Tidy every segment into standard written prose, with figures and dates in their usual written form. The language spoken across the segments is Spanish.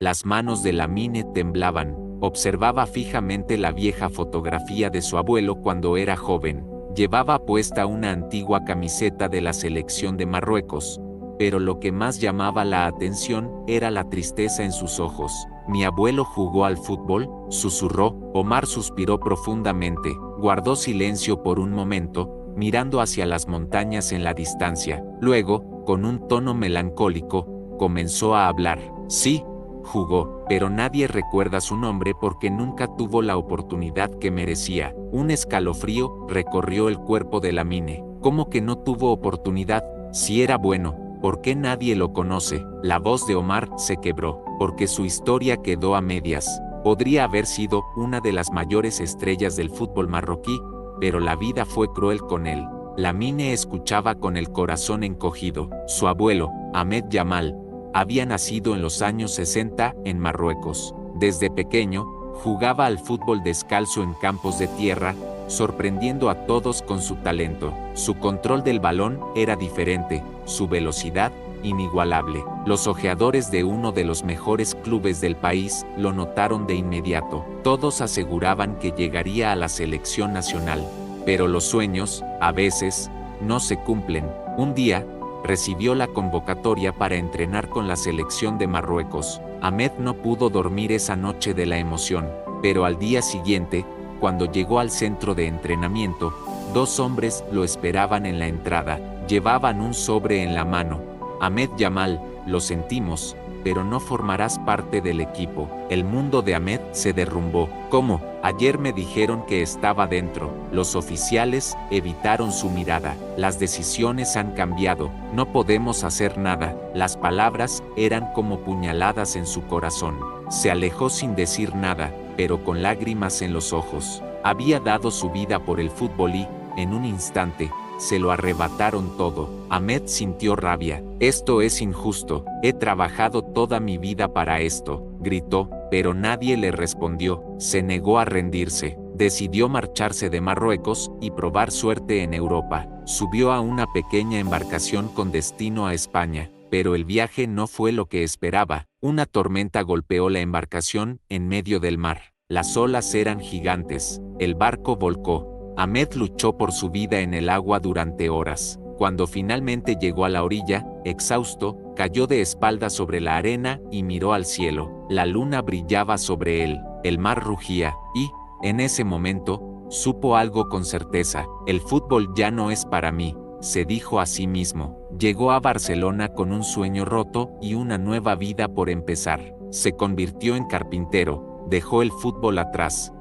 Las manos de Lamine temblaban. Observaba fijamente la vieja fotografía de su abuelo cuando era joven. Llevaba puesta una antigua camiseta de la selección de Marruecos, pero lo que más llamaba la atención era la tristeza en sus ojos. ¿Mi abuelo jugó al fútbol?, susurró. Omar suspiró profundamente, guardó silencio por un momento, mirando hacia las montañas en la distancia. Luego, con un tono melancólico, comenzó a hablar. Sí, jugó, pero nadie recuerda su nombre porque nunca tuvo la oportunidad que merecía. Un escalofrío recorrió el cuerpo de Lamine. ¿Cómo que no tuvo oportunidad? Si era bueno, ¿por qué nadie lo conoce? La voz de Omar se quebró, porque su historia quedó a medias. Podría haber sido una de las mayores estrellas del fútbol marroquí, pero la vida fue cruel con él. Lamine escuchaba con el corazón encogido. Su abuelo, Ahmed Yamal, había nacido en los años 60 en Marruecos. Desde pequeño, jugaba al fútbol descalzo en campos de tierra, sorprendiendo a todos con su talento. Su control del balón era diferente, su velocidad inigualable. Los ojeadores de uno de los mejores clubes del país lo notaron de inmediato. Todos aseguraban que llegaría a la selección nacional. Pero los sueños, a veces, no se cumplen. Un día, recibió la convocatoria para entrenar con la selección de Marruecos. Ahmed no pudo dormir esa noche de la emoción, pero al día siguiente, cuando llegó al centro de entrenamiento, dos hombres lo esperaban en la entrada. Llevaban un sobre en la mano. Ahmed Yamal, lo sentimos, pero no formarás parte del equipo. El mundo de Ahmed se derrumbó. ¿Cómo? Ayer me dijeron que estaba dentro. Los oficiales evitaron su mirada. Las decisiones han cambiado. No podemos hacer nada. Las palabras eran como puñaladas en su corazón. Se alejó sin decir nada, pero con lágrimas en los ojos. Había dado su vida por el fútbol y, en un instante, se lo arrebataron todo. Ahmed sintió rabia. Esto es injusto. He trabajado toda mi vida para esto, gritó, pero nadie le respondió. Se negó a rendirse. Decidió marcharse de Marruecos y probar suerte en Europa. Subió a una pequeña embarcación con destino a España, pero el viaje no fue lo que esperaba. Una tormenta golpeó la embarcación en medio del mar. Las olas eran gigantes. El barco volcó. Ahmed luchó por su vida en el agua durante horas. Cuando finalmente llegó a la orilla, exhausto, cayó de espaldas sobre la arena y miró al cielo. La luna brillaba sobre él, el mar rugía, y, en ese momento, supo algo con certeza. El fútbol ya no es para mí, se dijo a sí mismo. Llegó a Barcelona con un sueño roto y una nueva vida por empezar. Se convirtió en carpintero, dejó el fútbol atrás.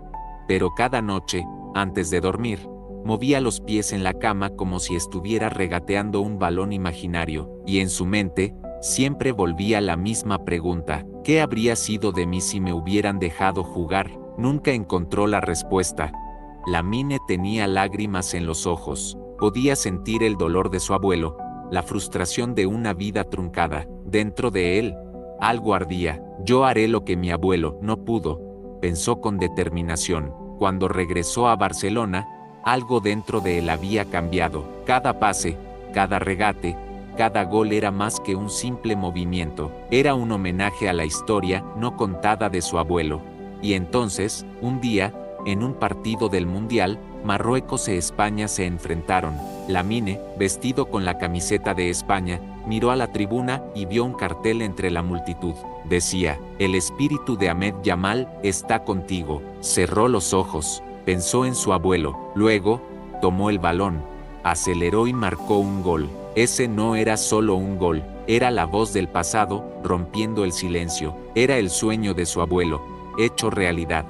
Pero cada noche, antes de dormir, movía los pies en la cama como si estuviera regateando un balón imaginario, y en su mente, siempre volvía la misma pregunta: ¿qué habría sido de mí si me hubieran dejado jugar? Nunca encontró la respuesta. Lamine tenía lágrimas en los ojos, podía sentir el dolor de su abuelo, la frustración de una vida truncada. Dentro de él, algo ardía. Yo haré lo que mi abuelo no pudo, pensó con determinación. Cuando regresó a Barcelona, algo dentro de él había cambiado. Cada pase, cada regate, cada gol era más que un simple movimiento. Era un homenaje a la historia no contada de su abuelo. Y entonces, un día, en un partido del Mundial, Marruecos e España se enfrentaron. Lamine, vestido con la camiseta de España, miró a la tribuna y vio un cartel entre la multitud. Decía: el espíritu de Ahmed Yamal está contigo. Cerró los ojos, pensó en su abuelo, luego, tomó el balón, aceleró y marcó un gol. Ese no era solo un gol, era la voz del pasado, rompiendo el silencio. Era el sueño de su abuelo, hecho realidad.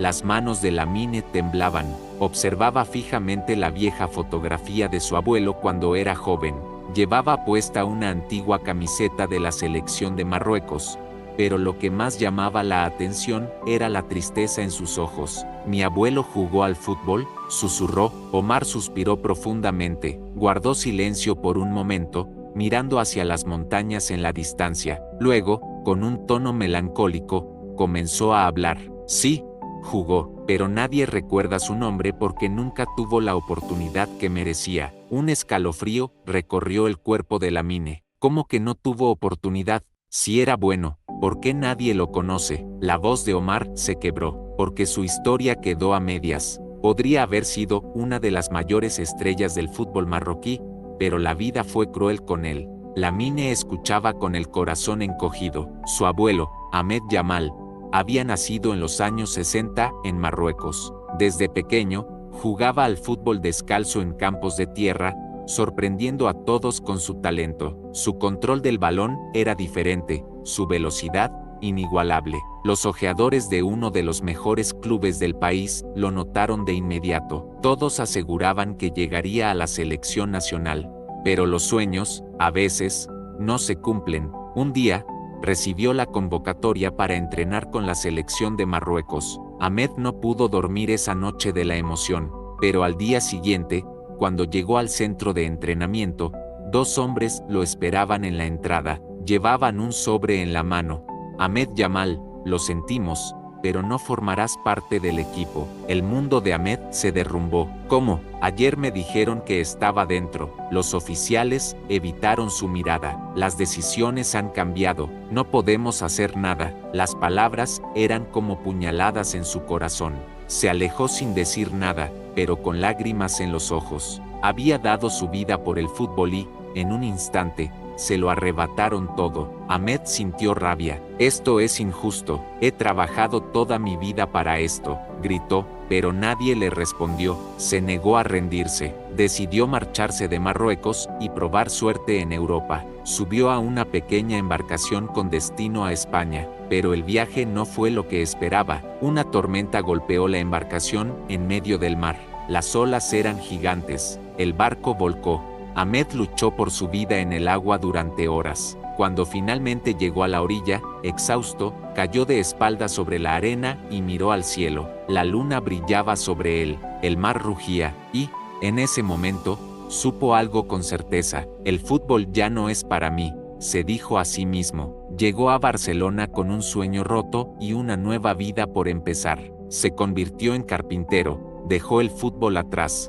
Las manos de Lamine temblaban. Observaba fijamente la vieja fotografía de su abuelo cuando era joven. Llevaba puesta una antigua camiseta de la selección de Marruecos, pero lo que más llamaba la atención era la tristeza en sus ojos. ¿Mi abuelo jugó al fútbol?, susurró. Omar suspiró profundamente, guardó silencio por un momento, mirando hacia las montañas en la distancia. Luego, con un tono melancólico, comenzó a hablar. Sí, jugó, pero nadie recuerda su nombre porque nunca tuvo la oportunidad que merecía. Un escalofrío recorrió el cuerpo de Lamine. ¿Cómo que no tuvo oportunidad? Si era bueno, ¿por qué nadie lo conoce? La voz de Omar se quebró, porque su historia quedó a medias. Podría haber sido una de las mayores estrellas del fútbol marroquí, pero la vida fue cruel con él. Lamine escuchaba con el corazón encogido. Su abuelo, Ahmed Yamal, había nacido en los años 60 en Marruecos. Desde pequeño, jugaba al fútbol descalzo en campos de tierra, sorprendiendo a todos con su talento. Su control del balón era diferente, su velocidad, inigualable. Los ojeadores de uno de los mejores clubes del país lo notaron de inmediato. Todos aseguraban que llegaría a la selección nacional. Pero los sueños, a veces, no se cumplen. Un día, recibió la convocatoria para entrenar con la selección de Marruecos. Ahmed no pudo dormir esa noche de la emoción, pero al día siguiente, cuando llegó al centro de entrenamiento, dos hombres lo esperaban en la entrada. Llevaban un sobre en la mano. Ahmed Yamal, lo sentimos, pero no formarás parte del equipo. El mundo de Ahmed se derrumbó. ¿Cómo? Ayer me dijeron que estaba dentro. Los oficiales evitaron su mirada. Las decisiones han cambiado. No podemos hacer nada. Las palabras eran como puñaladas en su corazón. Se alejó sin decir nada, pero con lágrimas en los ojos. Había dado su vida por el fútbol y, en un instante, se lo arrebataron todo. Ahmed sintió rabia. Esto es injusto. He trabajado toda mi vida para esto, gritó, pero nadie le respondió. Se negó a rendirse. Decidió marcharse de Marruecos y probar suerte en Europa. Subió a una pequeña embarcación con destino a España, pero el viaje no fue lo que esperaba. Una tormenta golpeó la embarcación en medio del mar. Las olas eran gigantes. El barco volcó. Ahmed luchó por su vida en el agua durante horas. Cuando finalmente llegó a la orilla, exhausto, cayó de espaldas sobre la arena y miró al cielo. La luna brillaba sobre él, el mar rugía, y, en ese momento, supo algo con certeza: el fútbol ya no es para mí, se dijo a sí mismo. Llegó a Barcelona con un sueño roto y una nueva vida por empezar. Se convirtió en carpintero, dejó el fútbol atrás.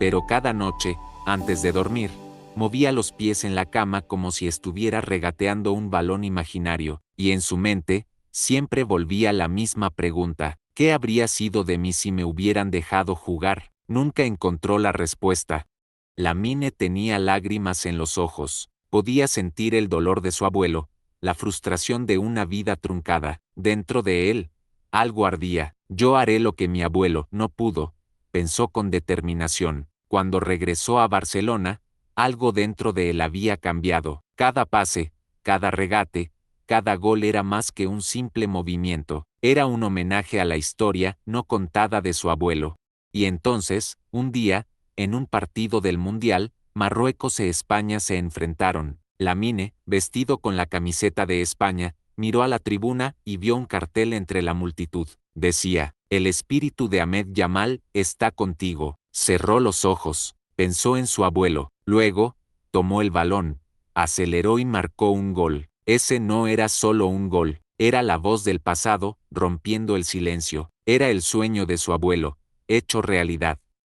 Pero cada noche, antes de dormir, movía los pies en la cama como si estuviera regateando un balón imaginario, y en su mente, siempre volvía la misma pregunta: ¿qué habría sido de mí si me hubieran dejado jugar? Nunca encontró la respuesta. Lamine tenía lágrimas en los ojos, podía sentir el dolor de su abuelo, la frustración de una vida truncada. Dentro de él, algo ardía. Yo haré lo que mi abuelo no pudo, pensó con determinación. Cuando regresó a Barcelona, algo dentro de él había cambiado. Cada pase, cada regate, cada gol era más que un simple movimiento. Era un homenaje a la historia no contada de su abuelo. Y entonces, un día, en un partido del Mundial, Marruecos e España se enfrentaron. Lamine, vestido con la camiseta de España, miró a la tribuna y vio un cartel entre la multitud. Decía: el espíritu de Ahmed Yamal está contigo. Cerró los ojos, pensó en su abuelo, luego, tomó el balón, aceleró y marcó un gol. Ese no era solo un gol, era la voz del pasado, rompiendo el silencio. Era el sueño de su abuelo, hecho realidad.